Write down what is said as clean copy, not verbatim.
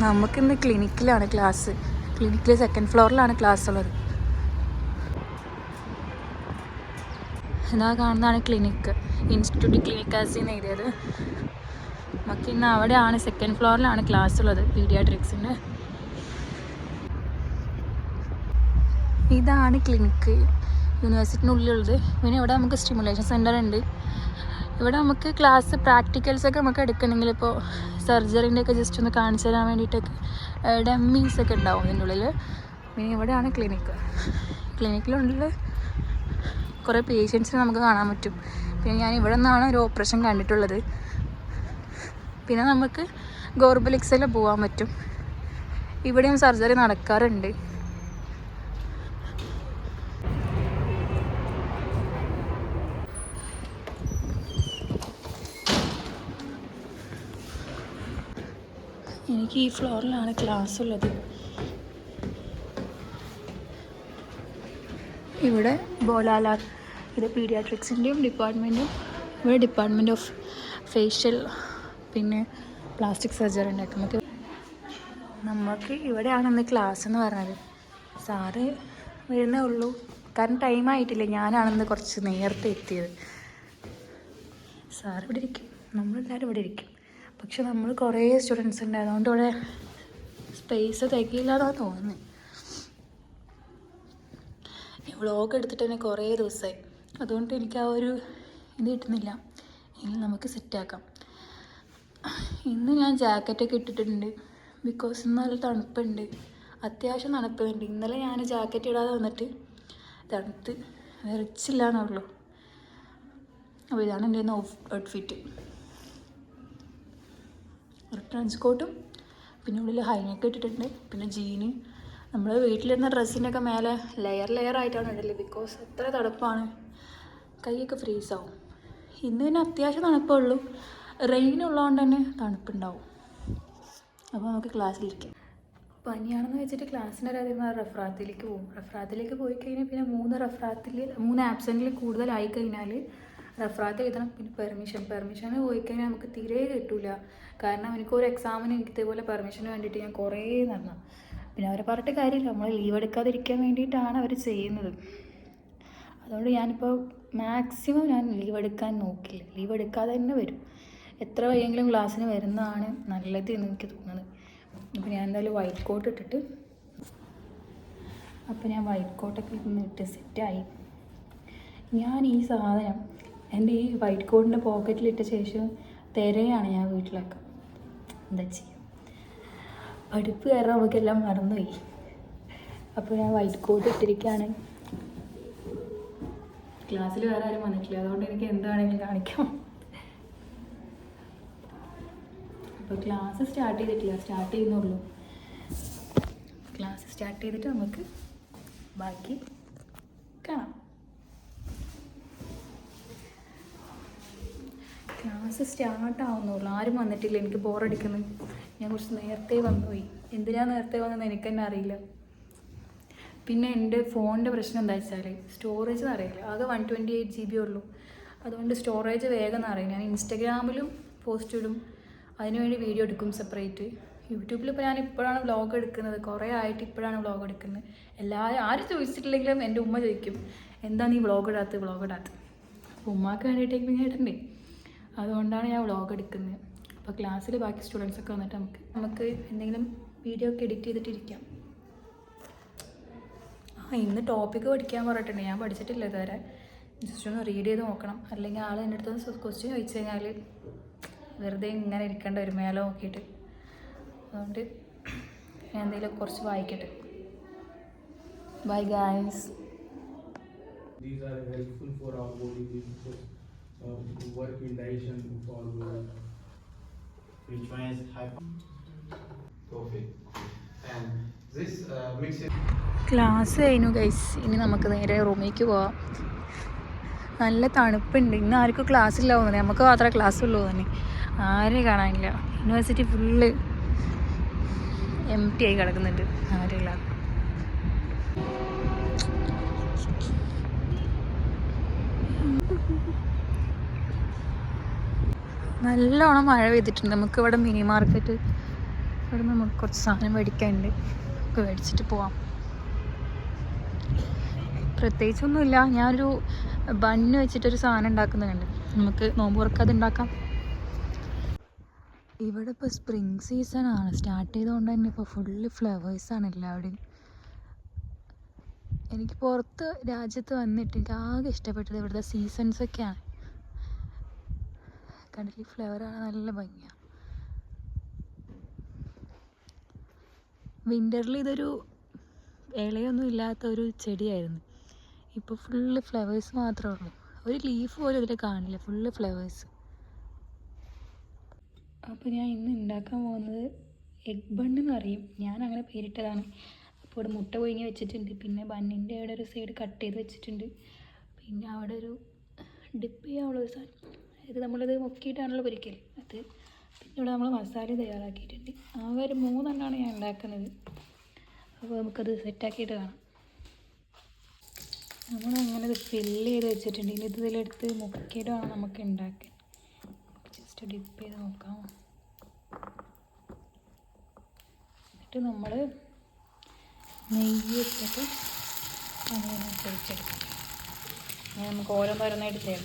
നമുക്കിന്ന് ക്ലിനിക്കിലാണ് ക്ലാസ്. ക്ലിനിക്കിൽ 2nd ഫ്ലോറിലാണ് class ഉള്ളത്. ഇതാ കാണുന്നതാണ് ക്ലിനിക്ക്, ഇൻസ്റ്റിറ്റ്യൂട്ട് ക്ലിനിക്കാസി എന്ന് എഴുതിയത്. നമുക്കിന്ന് അവിടെയാണ് 2nd ഫ്ലോറിലാണ് ക്ലാസ് ഉള്ളത്, പീഡിയാട്രിക്സിൻ്റെ. ഇതാണ് ക്ലിനിക്ക്, യൂണിവേഴ്സിറ്റിനുള്ളിലുള്ളത്. പിന്നെ ഇവിടെ നമുക്ക് സ്റ്റിമുലേഷൻ സെൻ്റർ ഉണ്ട്. ഇവിടെ നമുക്ക് ക്ലാസ് പ്രാക്ടിക്കൽസൊക്കെ നമുക്ക് എടുക്കണമെങ്കിൽ ഇപ്പോൾ സർജറിൻ്റെയൊക്കെ ജസ്റ്റ് ഒന്ന് കാണിച്ചു തരാൻ വേണ്ടിയിട്ടൊക്കെ ഡമ്മീസൊക്കെ ഉണ്ടാവും ഇതിൻ്റെ ഉള്ളിൽ. പിന്നെ ഇവിടെയാണ് ക്ലിനിക്ക്. ക്ലിനിക്കിലുള്ളിൽ കുറേ പേഷ്യൻസിനെ നമുക്ക് കാണാൻ പറ്റും. പിന്നെ ഞാൻ ഇവിടെ നിന്നാണ് ഒരു ഓപ്പറേഷൻ കണ്ടിട്ടുള്ളത്. പിന്നെ നമുക്ക് ഗോർബലിക്സിൽ പോകാൻ പറ്റും. ഇവിടെയും സർജറി നടക്കാറുണ്ട്. എനിക്ക് ഈ ഫ്ലോറിലാണ് ക്ലാസ് ഉള്ളത്. ഇവിടെ ബോലാലാർ, ഇത് പീഡിയാട്രിക്സിൻ്റെയും ഡിപ്പാർട്ട്മെൻറ്റും. ഇവിടെ ഡിപ്പാർട്ട്മെൻറ്റ് ഓഫ് ഫേഷ്യൽ പിന്നെ പ്ലാസ്റ്റിക് സർജറി ഉണ്ടാക്കും. നമുക്ക് ഇവിടെയാണ് ഇന്ന് ക്ലാസ് എന്ന് പറഞ്ഞത്. സാറ് വരുന്നേ ഉള്ളൂ, കാരണം ടൈം ആയിട്ടില്ല. ഞാനാണെന്ന് കുറച്ച് നേരത്തെ എത്തിയത്. സാർ ഇവിടെ ഇരിക്കും, നമ്മളെല്ലാവരും ഇവിടെ ഇരിക്കും. പക്ഷെ നമ്മൾ കുറേ സ്റ്റുഡൻസ് ഉണ്ട്, അതുകൊണ്ട് ഇവിടെ സ്പേസ് തികയില്ലാതാണ് തോന്നുന്നത്. വ്ളോഗ് എടുത്തിട്ട് തന്നെ കുറേ ദിവസമായി, അതുകൊണ്ട് എനിക്ക് ആ ഒരു ഇത് കിട്ടുന്നില്ല. ഇനി നമുക്ക് സെറ്റാക്കാം. ഇന്ന് ഞാൻ ജാക്കറ്റൊക്കെ ഇട്ടിട്ടുണ്ട്, ബിക്കോസ് ഇന്ന് നല്ല തണുപ്പുണ്ട്, അത്യാവശ്യം തണുപ്പുണ്ട്. ഇന്നലെ ഞാൻ ജാക്കറ്റ് ഇടാതെ വന്നിട്ട് തണുത്ത് വിറച്ചില്ല എന്നുള്ളൂ. അപ്പോൾ ഇതാണ് എൻ്റെ ഔട്ട്ഫിറ്റ്. ഒരു ട്രെഞ്ച് കോട്ടും പിന്നെ ഉള്ളിൽ ഹൈനെക്ക് ഇട്ടിട്ടുണ്ട്, പിന്നെ ജീന്. നമ്മൾ വീട്ടിലിരുന്ന ഡ്രസ്സിൻ്റെയൊക്കെ മേലെ ലെയർ ആയിട്ടാണ് ഇടല്, ബിക്കോസ് എത്ര തണുപ്പാണ്, കൈയൊക്കെ ഫ്രീസാവും. ഇന്ന് പിന്നെ അത്യാവശ്യം തണുപ്പേ ഉള്ളൂ, റെയിൻ ഉള്ളതുകൊണ്ട് തന്നെ തണുപ്പുണ്ടാവും. അപ്പോൾ നമുക്ക് ക്ലാസ്സിലിരിക്കാം. പനിയാണെന്ന് വെച്ചിട്ട് ക്ലാസ്സിൻ്റെ ആദ്യം റഫറാത്തിലേക്ക് പോകും. റഫറാത്തിലേക്ക് പോയി കഴിഞ്ഞാൽ പിന്നെ 3 ആബ്സെൻറ്റിൽ കൂടുതലായി കഴിഞ്ഞാൽ റഫറാത്ത് എഴുതണം. പിന്നെ പെർമിഷന് പോയി കഴിഞ്ഞാൽ നമുക്ക് തീരെ കിട്ടില്ല. കാരണം എനിക്കൊരു എക്സാമിന് എനിക്ക് ഇതേപോലെ പെർമിഷന് വേണ്ടിയിട്ട് ഞാൻ കുറേ നടന്നു. പിന്നെ അവരെ പറഞ്ഞിട്ട് കാര്യമില്ല, നമ്മൾ ലീവ് എടുക്കാതിരിക്കാൻ വേണ്ടിയിട്ടാണ് അവർ ചെയ്യുന്നത്. അതുകൊണ്ട് ഞാനിപ്പോൾ മാക്സിമം ഞാൻ ലീവ് എടുക്കാൻ നോക്കില്ല, ലീവ് എടുക്കാതെ തന്നെ വരും. എത്ര വയ്യെങ്കിലും ക്ലാസ്സിന് വരുന്നതാണ് നല്ലത് എന്ന് എനിക്ക് തോന്നുന്നത്. അപ്പോൾ ഞാൻ എന്തായാലും വൈറ്റ് കോട്ട് ഇട്ടിട്ട്, അപ്പോൾ ഞാൻ വൈറ്റ് കോട്ടൊക്കെ ഇട്ട് സെറ്റായി. ഞാൻ ഈ സാധനം എൻ്റെ ഈ വൈറ്റ് കോട്ടിൻ്റെ പോക്കറ്റിലിട്ട ശേഷം തിരയാണ് ഞാൻ വീട്ടിലൊക്കെ. എന്താ ചെയ്യുക, പഠിപ്പ് കയറാൻ നമുക്കെല്ലാം മറന്നുപോയി. അപ്പോൾ ഞാൻ വൈറ്റ് കോട്ട് ഇട്ടിരിക്കുകയാണ്. ക്ലാസ്സിൽ വേറെ ആരും വന്നിട്ടില്ല, അതുകൊണ്ട് എനിക്ക് എന്താണെങ്കിലും കാണിക്കാം. അപ്പോൾ ക്ലാസ് സ്റ്റാർട്ട് ചെയ്തിട്ടില്ല, സ്റ്റാർട്ട് ചെയ്യുന്നുള്ളൂ. ക്ലാസ് സ്റ്റാർട്ട് ചെയ്തിട്ട് നമുക്ക് ബാക്കി കാണാം. ക്ലാസ് സ്റ്റാർട്ടാവുന്നുള്ളൂ, ആരും വന്നിട്ടില്ല. എനിക്ക് ബോറടിക്കുന്നു. ഞാൻ കുറച്ച് നേരത്തെ വന്നുപോയി. എന്തിനാ നേരത്തെ വന്നതെന്ന് എനിക്ക് തന്നെ അറിയില്ല. പിന്നെ എൻ്റെ ഫോണിൻ്റെ പ്രശ്നം എന്താ വെച്ചാൽ സ്റ്റോറേജ് അറിയില്ല, ആകെ 128 GB ഉള്ളൂ. അതുകൊണ്ട് സ്റ്റോറേജ് വേഗം അറിയില്ല. ഞാൻ ഇൻസ്റ്റാഗ്രാമിലും പോസ്റ്റ് ഇടും, അതിനുവേണ്ടി വീഡിയോ എടുക്കും സെപ്പറേറ്റ്. യൂട്യൂബിലിപ്പോൾ ഞാൻ ഇപ്പോഴാണ് വ്ളോഗ് എടുക്കുന്നത്, കുറേ ആയിട്ട് ഇപ്പോഴാണ് വ്ളോഗ് എടുക്കുന്നത്. ആരും ചോദിച്ചിട്ടില്ലെങ്കിലും എൻ്റെ ഉമ്മ ചോദിക്കും, എന്താ നീ വ്ളോഗ് ഇടാത്ത. അപ്പോൾ ഉമ്മക്ക് വേണ്ടിയിട്ടേക്ക് പിന്നെ ഇടണ്ടേ, അതുകൊണ്ടാണ് ഞാൻ വ്ളോഗ് എടുക്കുന്നത്. അപ്പോൾ ക്ലാസ്സിൽ ബാക്കി സ്റ്റുഡൻസൊക്കെ വന്നിട്ട് നമുക്ക് എന്തെങ്കിലും വീഡിയോ ഒക്കെ എഡിറ്റ് ചെയ്തിട്ടിരിക്കാം. ഇന്ന് ടോപ്പിക്ക് പഠിക്കാൻ പറഞ്ഞിട്ടുണ്ട്, ഞാൻ പഠിച്ചിട്ടില്ല ഇതുവരെ. ജസ്റ്റ് ഒന്ന് റീഡ് ചെയ്ത് നോക്കണം, അല്ലെങ്കിൽ ആൾ എൻ്റെ അടുത്ത് ക്വസ്റ്റ്യൻ ചോദിച്ചു കഴിഞ്ഞാൽ വെറുതെ ഇങ്ങനെ ഇരിക്കേണ്ട വരും മേലെ നോക്കിയിട്ട്. അതുകൊണ്ട് ഞാൻ എന്തെങ്കിലും കുറച്ച് വായിക്കട്ടെ. Bye guys. These are helpful for our body because work in digestion for which one is hyper coffee and this mixing. Class കഴിഞ്ഞു ഗൈസ്, ഇനി നമുക്ക് നേരെ റൂമിലേക്ക് പോവാം. നല്ല തണുപ്പുണ്ട്. ഇന്ന് ആർക്കും ക്ലാസ് ഇല്ല തോന്നുന്നത്, നമുക്ക് മാത്രമേ ക്ലാസ് ഉള്ളൂ തന്നെ, ആരെയും കാണാനില്ല. യൂണിവേഴ്സിറ്റി ഫുള്ള് എംപ്റ്റി ആയി കിടക്കുന്നുണ്ട്, ആരുമില്ല. നല്ലോണം മഴ പെയ്തിട്ടുണ്ട്. നമുക്കിവിടെ മിനി മാർക്കറ്റ് ഇവിടെ നമുക്ക് കുറച്ച് സാധനം മേടിക്കാനുണ്ട്, ഒക്കെ മേടിച്ചിട്ട് പോവാം. പ്രത്യേകിച്ചൊന്നുമില്ല, ഞാനൊരു ബണ്ണ് വെച്ചിട്ടൊരു സാധനം ഉണ്ടാക്കുന്നുണ്ട്, നമുക്ക് നോമ്പ് തുറക്കാതെ ഉണ്ടാക്കാം. ഇവിടെ ഇപ്പോൾ സ്പ്രിങ് സീസണാണ് സ്റ്റാർട്ട് ചെയ്തുകൊണ്ട് തന്നെ ഇപ്പോൾ ഫുള്ള് ഫ്ലവേഴ്സാണ് എല്ലാവരുടെയും. എനിക്ക് പുറത്ത് രാജ്യത്ത് വന്നിട്ട് എനിക്ക് ആകെ ഇഷ്ടപ്പെട്ടത് ഇവിടുത്തെ സീസൺസൊക്കെയാണ്. കണ്ടില്ലേ, ഫ്ലവറാണ്, നല്ല ഭംഗിയാണ്. വിൻ്ററിൽ ഇതൊരു ഇലയൊന്നും ഇല്ലാത്ത ഒരു ചെടിയായിരുന്നു, ഇപ്പോൾ ഫുള്ള് ഫ്ലവേഴ്സ് മാത്രമേ ഉള്ളൂ. ഒരു ലീഫ് പോലും ഇതിൽ കാണില്ല, ഫുള്ള് ഫ്ലവേഴ്സ്. അപ്പോൾ ഞാൻ ഇന്ന് ഉണ്ടാക്കാൻ പോകുന്നത് എഗ് ബണ്ണെന്ന് പറയും, ഞാൻ അങ്ങനെ പേരിട്ടതാണ്. അപ്പോൾ ഇവിടെ മുട്ട പൊഴിഞ്ഞ് വെച്ചിട്ടുണ്ട്, പിന്നെ ബണ്ണിൻ്റെ അവിടെ ഒരു സൈഡ് കട്ട് ചെയ്ത് വെച്ചിട്ടുണ്ട്, പിന്നെ അവിടെ ഒരു ഡിപ്പ് ചെയ്യാനുള്ള ഒരു സാധനം, അതായത് നമ്മളിത് മുക്കിയിട്ടാണല്ലോ പൊരിക്കൽ അത്. പിന്നെ ഇവിടെ നമ്മൾ മസാല തയ്യാറാക്കിയിട്ടുണ്ട്. ആകെ ഒരു 3 എണ്ണമാണ് ഞാൻ ഉണ്ടാക്കുന്നത്. അപ്പോൾ നമുക്കത് സെറ്റാക്കിയിട്ട് കാണാം. നമ്മളങ്ങനെ ഇത് ഫില്ല് ചെയ്ത് വെച്ചിട്ടുണ്ട്. ഇനി ഇതിലെടുത്ത് മുക്കിയിട്ട് വേണം നമുക്ക് ഉണ്ടാക്കാൻ. ജസ്റ്റ് ഡിപ്പ് ചെയ്ത് നോക്കാം. എന്നിട്ട് നമ്മൾ നെയ്യ് ഇട്ടിട്ട് അങ്ങനെ പൊരിച്ചെടുക്കാം. നമുക്ക് ഓരോന്നോരോന്നായിട്ട് ചെയ്യാം.